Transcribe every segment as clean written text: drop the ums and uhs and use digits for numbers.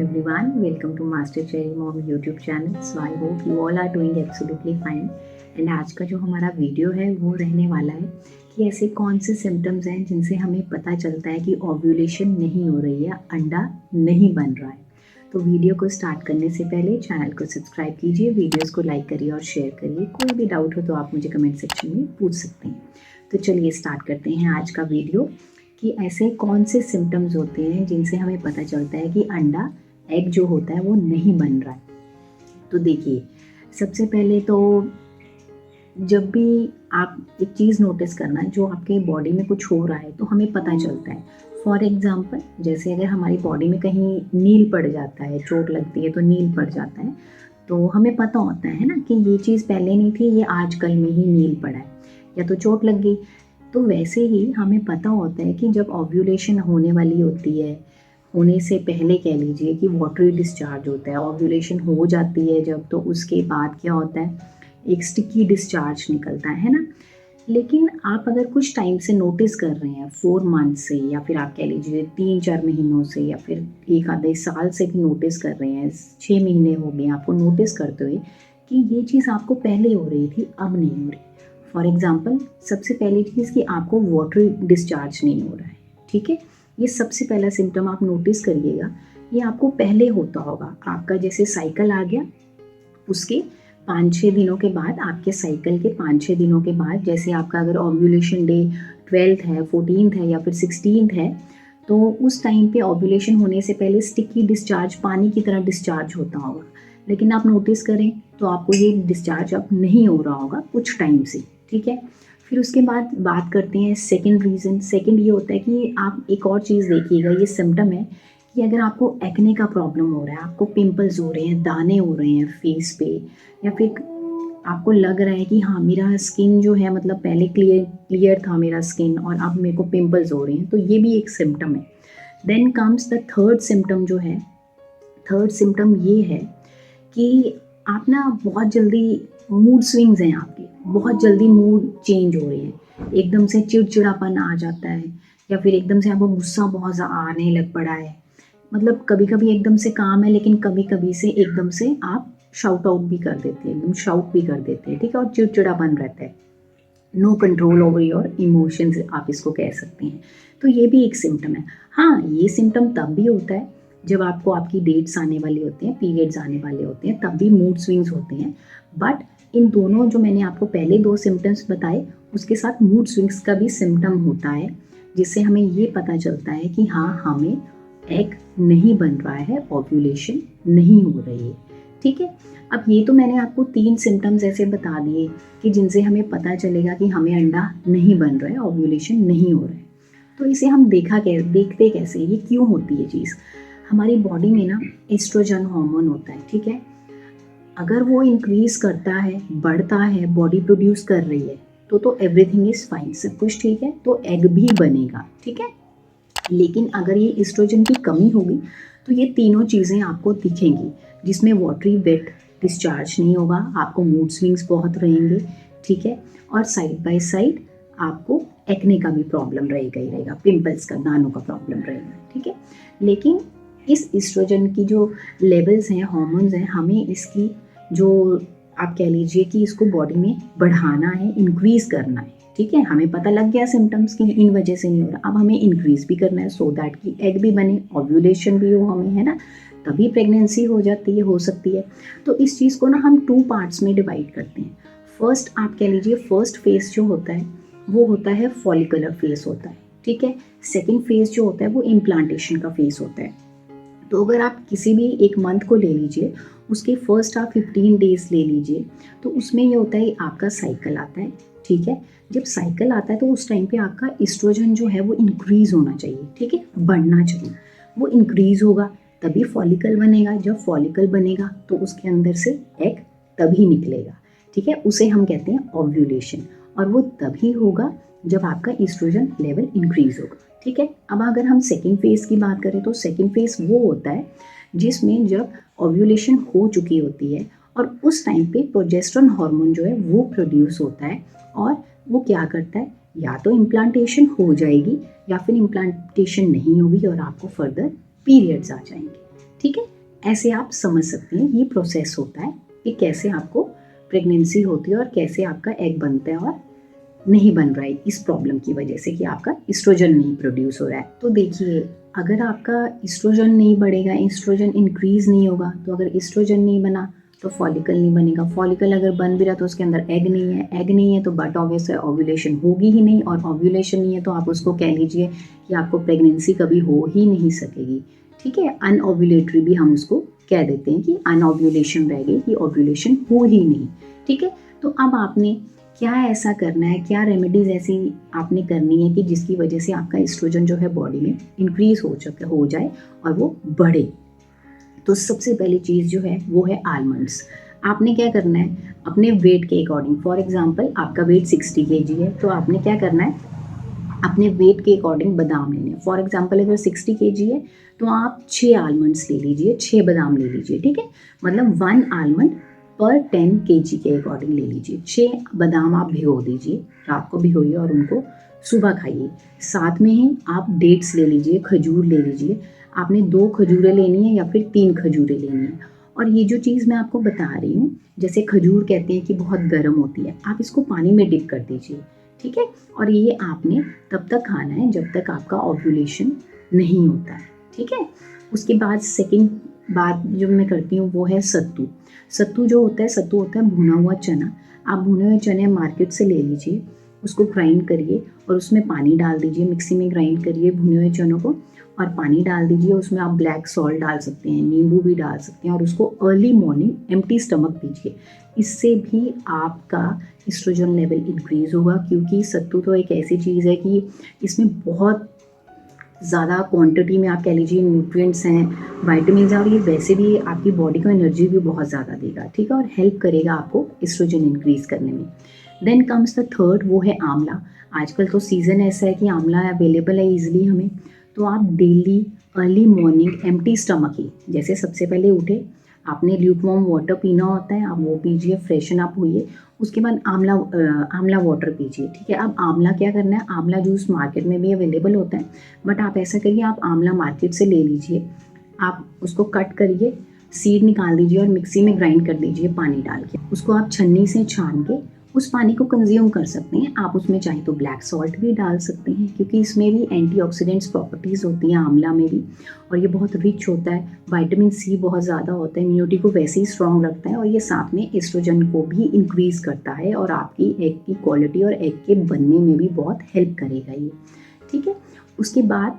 everyone, welcome to Master Cherry Mom YouTube channel. So I hope you all are doing absolutely fine. And आज का जो हमारा video है वो रहने वाला है कि ऐसे कौन से सिम्टम्स हैं जिनसे हमें पता चलता है कि ओव्यूलेशन नहीं हो रही है, अंडा नहीं बन रहा है। तो वीडियो को स्टार्ट करने से पहले चैनल को सब्सक्राइब कीजिए, वीडियोस को लाइक करिए और शेयर करिए। कोई भी डाउट हो तो आप मुझे कमेंट सेक्शन में पूछ सकते हैं। तो चलिए स्टार्ट करते हैं आज का वीडियो कि ऐसे कौन से सिम्टम्स होते हैं जिनसे हमें पता चलता है कि अंडा एग जो होता है वो नहीं बन रहा है। तो देखिए, सबसे पहले तो जब भी आप एक चीज़ नोटिस करना जो आपके बॉडी में कुछ हो रहा है तो हमें पता चलता है। फॉर एग्जांपल, जैसे अगर हमारी बॉडी में कहीं नील पड़ जाता है, चोट लगती है तो नील पड़ जाता है, तो हमें पता होता है ना कि ये चीज़ पहले नहीं थी, ये आजकल में ही नील पड़ा है या तो चोट लग गई। तो वैसे ही हमें पता होता है कि जब ओव्यूलेशन होने वाली होती है, होने से पहले कह लीजिए कि वाटरी डिस्चार्ज होता है। ओव्यूलेशन हो जाती है जब, तो उसके बाद क्या होता है, एक स्टिकी डिस्चार्ज निकलता है ना। लेकिन आप अगर कुछ टाइम से नोटिस कर रहे हैं, 4 मंथ से या फिर आप कह लीजिए 3-4 महीनों से या फिर एक आधे साल से भी नोटिस कर रहे हैं, 6 महीने हो गए आपको नोटिस करते हुए कि ये चीज़ आपको पहले हो रही थी, अब नहीं हो रही। फॉर एग्जाम्पल, सबसे पहली चीज़ कि आपको वाटरी डिस्चार्ज नहीं हो रहा है, ठीक है। ये सबसे पहला सिम्टम आप नोटिस करिएगा, ये आपको पहले होता होगा। आपका जैसे साइकिल आ गया, उसके 5-6 दिनों के बाद, आपके साइकिल के 5-6 दिनों के बाद, जैसे आपका अगर ओव्यूलेशन डे 12th है, 14th है या फिर 16th है, तो उस टाइम पे ओव्यूलेशन होने से पहले स्टिकी डिस्चार्ज, पानी की तरह डिस्चार्ज होता होगा। लेकिन आप नोटिस करें तो आपको ये डिस्चार्ज अब नहीं हो रहा होगा कुछ टाइम से, ठीक है। फिर उसके बाद बात करते हैं सेकंड रीज़न। सेकंड ये होता है कि आप एक और चीज़ देखिएगा, ये सिम्टम है कि अगर आपको एक्ने का प्रॉब्लम हो रहा है, आपको पिंपल्स हो रहे हैं, दाने हो रहे हैं फेस पे, या फिर आपको लग रहा है कि हाँ मेरा स्किन जो है, मतलब पहले क्लियर था मेरा स्किन और अब मेरे को पिंपल्स हो रहे हैं, तो ये भी एक सिम्टम है। Then comes the third symptom जो है, थर्ड सिम्टम ये है कि आप ना बहुत जल्दी मूड स्विंग्स हैं आपके, बहुत जल्दी मूड चेंज हो रहे हैं, एकदम से चिड़चिड़ापन आ जाता है या फिर एकदम से आपको गुस्सा बहुत ज़्यादा आने लग पड़ा है। मतलब कभी कभी एकदम से काम है, लेकिन कभी कभी से एकदम से आप शाउट आउट भी कर देते हैं, एकदम शाउट भी कर देते हैं, ठीक है। और चिड़चिड़ापन रहता है, no control over your emotions आप इसको कह सकते हैं। तो ये भी एक सिम्टम है। हाँ, ये सिम्टम तब भी होता है जब आपको आपकी डेट्स आने वाली होती हैं, पीरियड्स आने वाले होते हैं, तब भी मूड स्विंग्स होते हैं। बट इन दोनों जो मैंने आपको पहले 2 सिम्टम्स बताए, उसके साथ मूड स्विंग्स का भी सिम्टम होता है, जिससे हमें ये पता चलता है कि हाँ, हमें एग नहीं बन रहा है, ओव्यूलेशन नहीं हो रही है, ठीक है। अब ये तो मैंने आपको 3 सिम्टम्स ऐसे बता दिए कि जिनसे हमें पता चलेगा कि हमें अंडा नहीं बन रहा है, ओव्यूलेशन नहीं हो रहा है। तो इसे हम देखते कैसे, ये क्यों होती है चीज़। हमारी बॉडी में ना एस्ट्रोजन हार्मोन होता है, ठीक है। अगर वो इंक्रीज करता है, बढ़ता है, बॉडी प्रोड्यूस कर रही है, तो एवरीथिंग इज फाइन, सब कुछ ठीक है, तो एग भी बनेगा, ठीक है। लेकिन अगर ये एस्ट्रोजन की कमी होगी तो ये तीनों चीज़ें आपको दिखेंगी, जिसमें वाटरी वेट डिस्चार्ज नहीं होगा, आपको मूड स्विंग्स बहुत रहेंगे, ठीक है। और साइड बाय साइड आपको एक्ने का भी प्रॉब्लम रहेगा ही रहेगा, पिंपल्स का, दानों का प्रॉब्लम रहेगा, ठीक है। लेकिन इस एस्ट्रोजन की जो लेवल्स हैं, हार्मोन्स हैं, हमें इसकी जो आप कह लीजिए कि इसको बॉडी में बढ़ाना है, इंक्रीज करना है, ठीक है। हमें पता लग गया सिम्टम्स की इन वजह से नहीं हो रहा, अब हमें इंक्रीज भी करना है सो दैट कि एग भी बने, ओव्यूलेशन भी हो हमें, है ना, तभी प्रेगनेंसी हो जाती है, हो सकती है। तो इस चीज़ को ना हम 2 पार्ट्स में डिवाइड करते हैं। फर्स्ट आप कह लीजिए, फर्स्ट फेज जो होता है वो होता है फॉलिकुलर फेज होता है, ठीक है। सेकेंड फेज जो होता है वो इम्प्लांटेशन का फेज होता है। तो अगर आप किसी भी एक मंथ को ले लीजिए, उसके फर्स्ट आप 15 डेज ले लीजिए, तो उसमें ये होता है आपका साइकिल आता है, ठीक है। जब साइकिल आता है तो उस टाइम पे आपका एस्ट्रोजन जो है वो इंक्रीज होना चाहिए, ठीक है, बढ़ना चाहिए। वो इंक्रीज होगा तभी फॉलिकल बनेगा, जब फॉलिकल बनेगा तो उसके अंदर से एग तभी निकलेगा, ठीक है। उसे हम कहते हैं ओव्यूलेशन, और वो तभी होगा जब आपका एस्ट्रोजन लेवल इंक्रीज होगा, ठीक है। अब अगर हम सेकेंड फेज की बात करें तो सेकेंड फेज वो होता है जिसमें जब ओव्यूलेशन हो चुकी होती है और उस टाइम पे प्रोजेस्टेरोन हार्मोन जो है वो प्रोड्यूस होता है, और वो क्या करता है, या तो इम्प्लांटेशन हो जाएगी या फिर इम्प्लांटेशन नहीं होगी और आपको फर्दर पीरियड्स आ जाएंगे, ठीक है, ऐसे आप समझ सकते हैं ये प्रोसेस होता है कि कैसे आपको प्रेगनेंसी होती है और कैसे आपका एग बनता है और नहीं बन रहा है इस प्रॉब्लम की वजह से कि आपका एस्ट्रोजन नहीं प्रोड्यूस हो रहा है। तो देखिए, अगर आपका एस्ट्रोजन नहीं बढ़ेगा, एस्ट्रोजन इंक्रीज नहीं होगा, तो अगर एस्ट्रोजन नहीं बना तो फॉलिकल नहीं बनेगा, फॉलिकल अगर बन भी रहा तो उसके अंदर एग नहीं है, एग नहीं है तो बट ऑब्वियस है ओव्यूलेशन होगी ही नहीं, और ओव्यूलेशन नहीं है तो आप उसको कह लीजिए कि आपको प्रेगनेंसी कभी हो ही नहीं सकेगी। ठीक है, अनओव्यूलेटरी भी हम उसको कह देते हैं कि अनओव्यूलेशन रह गई, कि ओव्यूलेशन हो ही नहीं। ठीक है, तो अब आपने क्या ऐसा करना है, क्या रेमेडीज ऐसी आपने करनी है कि जिसकी वजह से आपका एस्ट्रोजन जो है बॉडी में इंक्रीज हो जाए और वो बढ़े। तो सबसे पहली चीज़ जो है वो है आलमंड्स। आपने क्या करना है, अपने वेट के अकॉर्डिंग, फॉर एग्जांपल आपका वेट 60 kg है, तो आपने क्या करना है, अपने वेट के अकॉर्डिंग बादाम लेने हैं। फॉर एग्जांपल अगर 60 kg है तो आप 6 आलमंड्स ले लीजिए, 6 बादाम ले लीजिए। ठीक है, मतलब 1 आलमंड पर 10 kg के अकॉर्डिंग ले लीजिए। 6 बादाम आप भिगो दीजिए, रात को भिगोइए और उनको सुबह खाइए। साथ में ही आप डेट्स ले लीजिए, खजूर ले लीजिए। आपने 2 खजूरें लेनी है या फिर 3 खजूरें लेनी है। और ये जो चीज़ मैं आपको बता रही हूँ, जैसे खजूर कहते हैं कि बहुत गर्म होती है, आप इसको पानी में डिप कर दीजिए। ठीक है, और ये आपने तब तक खाना है जब तक आपका ओव्यूलेशन नहीं होता है। ठीक है, उसके बाद सेकंड बात जो मैं करती हूँ वो है सत्तू। सत्तू जो होता है, सत्तू होता है भुना हुआ चना। आप भुने हुए चने मार्केट से ले लीजिए, उसको ग्राइंड करिए और उसमें पानी डाल दीजिए, मिक्सी में ग्राइंड करिए भुने हुए चनों को और पानी डाल दीजिए। उसमें आप ब्लैक सॉल्ट डाल सकते हैं, नींबू भी डाल सकते हैं और उसको अर्ली मॉर्निंग एम्प्टी स्टमक पीजिए। इससे भी आपका एस्ट्रोजन लेवल इंक्रीज होगा, क्योंकि सत्तू तो एक ऐसी चीज़ है कि इसमें बहुत ज़्यादा क्वांटिटी में आप कह लीजिए न्यूट्रिएंट्स हैं, विटामिन्स हैं, और ये वैसे भी आपकी बॉडी को एनर्जी भी बहुत ज़्यादा देगा। ठीक है, और हेल्प करेगा आपको एस्ट्रोजन इंक्रीज करने में। देन कम्स द थर्ड, वो है आंवला। आजकल तो सीज़न ऐसा है कि आंवला अवेलेबल है ईजिली हमें, तो आप daily early morning empty stomach ही, जैसे सबसे पहले उठे आपने ल्यूकवार्म वाटर पीना होता है, आप वो पीजिए, फ्रेशन अप होइए। उसके बाद आंवला वाटर पीजिए। ठीक है, अब आंवला क्या करना है, आंवला जूस मार्केट में भी अवेलेबल होता है, बट आप ऐसा करिए, आप आंवला मार्केट से ले लीजिए, आप उसको कट करिए, सीड निकाल दीजिए और मिक्सी में ग्राइंड कर दीजिए पानी डाल के। उसको आप छन्नी से छान के उस पानी को कंज्यूम कर सकते हैं। आप उसमें चाहे तो ब्लैक सॉल्ट भी डाल सकते हैं, क्योंकि इसमें भी एंटीऑक्सीडेंट्स प्रॉपर्टीज़ होती हैं आंवला में भी, और ये बहुत रिच होता है, विटामिन सी बहुत ज़्यादा होता है, इम्यूनिटी को वैसे ही स्ट्रॉन्ग रखता है, और ये साथ में एस्ट्रोजन को भी इंक्रीज़ करता है और आपकी एग की क्वालिटी और एग के बनने में भी बहुत हेल्प करेगा ये। ठीक है, उसके बाद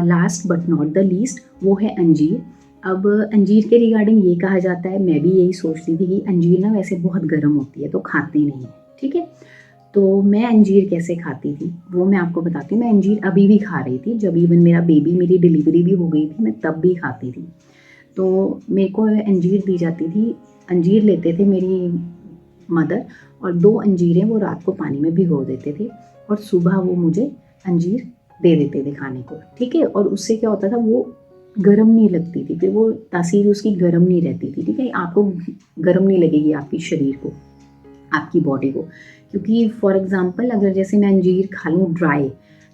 last but not the least वो है अंजीर। अब अंजीर के रिगार्डिंग ये कहा जाता है, मैं भी यही सोचती थी कि अंजीर ना वैसे बहुत गर्म होती है तो खाते नहीं है। ठीक है, तो मैं अंजीर कैसे खाती थी वो मैं आपको बताती हूँ। मैं अंजीर अभी भी खा रही थी, जब इवन मेरी डिलीवरी भी हो गई थी, मैं तब भी खाती थी। तो मेरे को अंजीर दी जाती थी, अंजीर लेते थे मेरी मदर, और 2 अंजीरें वो रात को पानी में भिगो देते थे और सुबह वो मुझे अंजीर दे देते थे खाने को। ठीक है, और उससे क्या होता था, वो गर्म नहीं लगती थी, फिर वो तासीर उसकी गर्म नहीं रहती थी। ठीक है, आपको गर्म नहीं लगेगी आपकी शरीर को, आपकी बॉडी को, क्योंकि फॉर एग्जांपल अगर जैसे मैं अंजीर खा लूँ ड्राई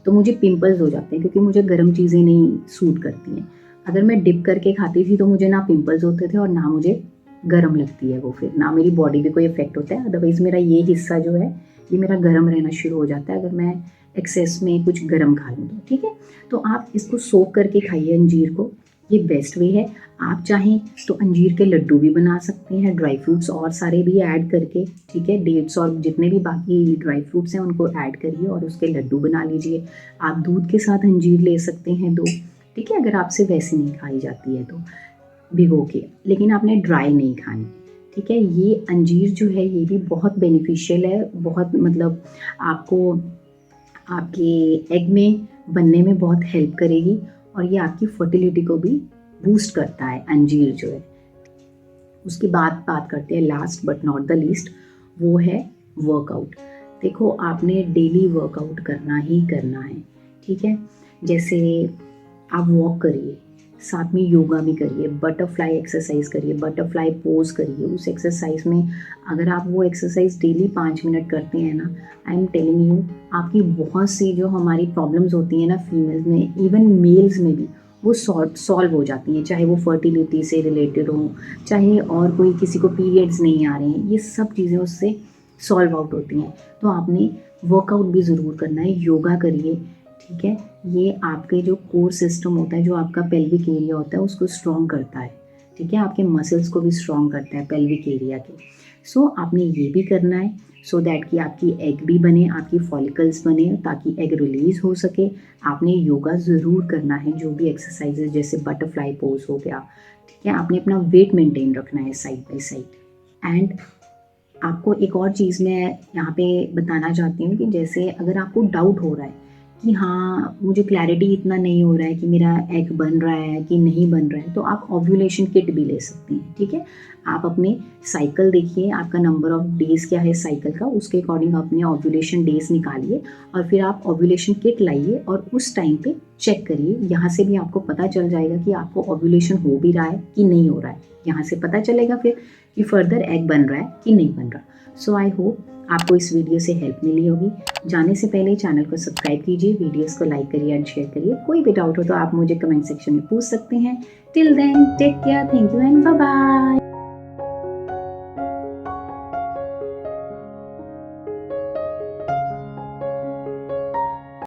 तो मुझे पिंपल्स हो जाते हैं, क्योंकि मुझे गर्म चीज़ें नहीं सूट करती हैं। अगर मैं डिप करके खाती थी तो मुझे ना पिंपल्स होते थे और ना मुझे गर्म लगती है वो, फिर ना मेरी बॉडी पे कोई इफेक्ट होता है। अदरवाइज़ मेरा ये हिस्सा जो है ये मेरा गर्म रहना शुरू हो जाता है अगर मैं एक्सेस में कुछ गर्म खा लूँ तो। ठीक है, तो आप इसको सोक करके खाइए अंजीर को, ये बेस्ट वे है। आप चाहें तो अंजीर के लड्डू भी बना सकते हैं, ड्राई फ्रूट्स और सारे भी ऐड करके। ठीक है, डेट्स और जितने भी बाकी ड्राई फ्रूट्स हैं उनको ऐड करिए और उसके लड्डू बना लीजिए। आप दूध के साथ अंजीर ले सकते हैं 2। ठीक है, अगर आपसे वैसे नहीं खाई जाती है तो भिगो के, लेकिन आपने ड्राई नहीं खानी। ठीक है, ये अंजीर जो है ये भी बहुत बेनिफिशियल है, बहुत मतलब आपको आपके एग में बनने में बहुत हेल्प करेगी, और ये आपकी फर्टिलिटी को भी बूस्ट करता है अंजीर जो है। उसके बाद बात करते हैं last but not the least, वो है वर्कआउट। देखो, आपने डेली वर्कआउट करना ही करना है। ठीक है, जैसे आप वॉक करिए, साथ में योगा भी करिए, बटरफ्लाई एक्सरसाइज करिए, बटरफ्लाई पोज करिए। उस एक्सरसाइज में अगर आप वो एक्सरसाइज डेली 5 मिनट करते हैं ना, आई एम टेलिंग यू, आपकी बहुत सी जो हमारी प्रॉब्लम्स होती हैं ना फीमेल्स में, इवन मेल्स में भी, वो सॉल्व हो जाती हैं, चाहे वो फर्टिलिटी से रिलेटेड हो, चाहे और कोई किसी को पीरियड्स नहीं आ रहे हैं, ये सब चीज़ें उससे सॉल्व आउट होती हैं। तो आपने वर्कआउट भी ज़रूर करना है, योगा करिए, ठीक है। ये आपके जो कोर सिस्टम होता है, जो आपका पेल्विक एरिया होता है, उसको स्ट्रॉन्ग करता है, ठीक है। आपके मसल्स को भी स्ट्रॉन्ग करता है पेल्विक एरिया के। सो आपने ये भी करना है सो दैट कि आपकी एग भी बने, आपकी फॉलिकल्स बने, ताकि एग रिलीज हो सके। आपने योगा ज़रूर करना है, जो भी एक्सरसाइजेज जैसे बटरफ्लाई पोज हो गया, ठीक है। आपने अपना वेट मेंटेन रखना है साइड बाय साइड। एंड आपको एक और चीज़ मैं यहाँ पे बताना चाहती हूँ कि जैसे अगर आपको डाउट हो रहा है कि हाँ, मुझे क्लैरिटी इतना नहीं हो रहा है कि मेरा एग बन रहा है कि नहीं बन रहा है, तो आप ओव्यूलेशन किट भी ले सकते हैं, ठीक है। आप अपने साइकिल देखिए, आपका नंबर ऑफ डेज़ क्या है साइकिल का, उसके अकॉर्डिंग अपने ओव्यूलेशन डेज़ निकालिए और फिर आप ओव्यूलेशन किट लाइए और उस टाइम पे चेक करिए। यहाँ से भी आपको पता चल जाएगा कि आपको ओव्यूलेशन हो भी रहा है कि नहीं हो रहा है। यहाँ से पता चलेगा फिर कि फर्दर एग बन रहा है कि नहीं बन रहा। सो आई होप आपको इस वीडियो से हेल्प मिली होगी। जाने से पहले चैनल को सब्सक्राइब कीजिए, वीडियोस को लाइक करिए एंड शेयर करिए। कोई भी डाउट हो तो आप मुझे कमेंट सेक्शन में पूछ सकते हैं। Till then take care, thank you and bye bye.